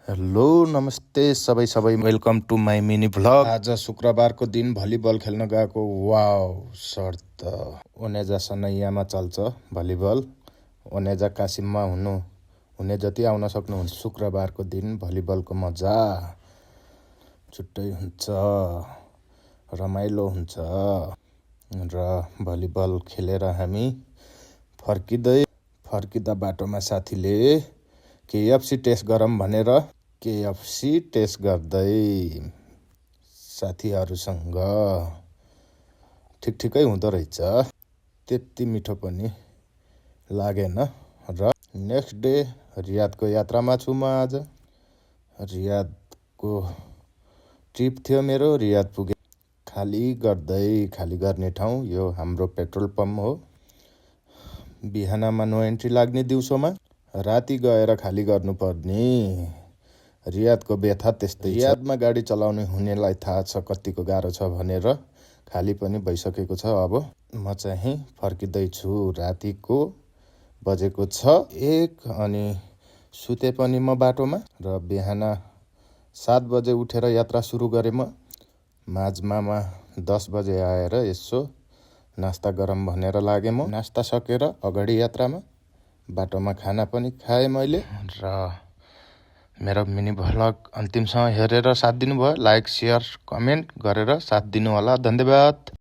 Hello नमस्ते सबै welcome to my mini vlog. आज शुक्रबारको दिन भलिबल खेल्न गएको। वाउ शर्त ओनेजा सनैयामा चल्छ भलिबल। ओनेजा कासिममा हुने जति आउन सक्नुहुन्छ। शुक्रबारको दिन भलिबलको मजा छुट्टै हुन्छ, रमाइलो हुन्छ। र भलिबल खेलेर हामी फर्किँदा बाटोमा साथीले केएफसी टेस्ट गरौँ भनेर केएफसी टेस्ट गर्दै साथीहरूसँग ठिकै हुँदो रहेछ, त्यति मिठो पनि लागेन। र नेक्स्ट डे रियादको यात्रामा छु म। आज रियादको ट्रिप थियो मेरो। रियाद पुगे खाली गर्ने ठाउँ यो हाम्रो पेट्रोल पम्प हो। बिहानमा नो एन्ट्री लाग्ने, दिउँसोमा राति गएर खाली गर्नुपर्ने। रियादको व्यथा त्यस्तै छ। रियादमा गाडी चलाउने हुनेलाई थाहा छ कतिको गाह्रो छ भनेर। खाली पनि भइसकेको छ। अब म चाहिँ फर्किँदैछु। रातिको बजेको छ 1 अनि सुते पनि म बाटोमा। र बिहान 7 बजे उठेर यात्रा सुरु गरेँ म। माझमामा 10 बजे आएर यसो नास्ता गरम भनेर लागेँ म। नास्ता सकेर अगाडि यात्रामा बाटोमा खाना पनि खाएँ मैले। र मेरो मिनी भ्लग अन्तिमसम्म हेरेर साथ दिनुभयो। लाइक, सेयर, कमेन्ट गरेर साथ दिनु होला। धन्यवाद।